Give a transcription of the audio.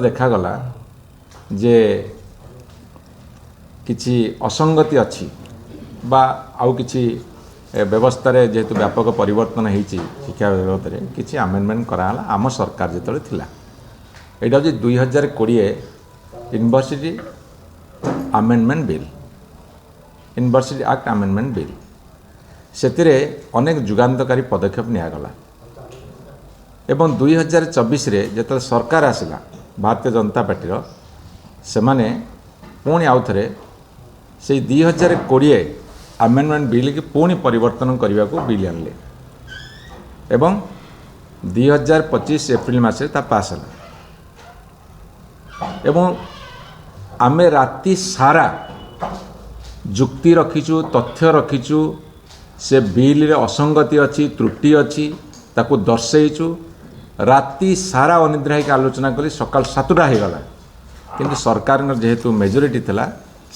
देखागला जे किसी असंगति अच्छी बा आउ किसी व्यवस्था रे जेहेतु व्यापक परिवर्तन होती शिक्षा बाबद में किसी आमेंडमेंट कराला आम सरकार जो थिला एटा हूँ 2020 university amendment bill university act amendment bill से अनेक जुगान्तकारी पदक्षेप निगला एवं 2024 रे जो सरकार आसला भारतीय जनता पार्टी से माने पुणी आउ थे से 2020 आमेंडमेंट बिल की पुणी परिवर्तन करने को बिल आनले एवं 2025 एप्रिल मास पास है एवं आमे राति सारा जुक्ति रखीचु तथ्य रखीचु से बिल रे असंगति अच्छी त्रुटि अच्छी ताकू दर्शेचु राति सारा अनिद्रा होकर आलोचना कली सकाल 7टा हो गला किंतु सरकार जेहेतु मेजोरिटी थिला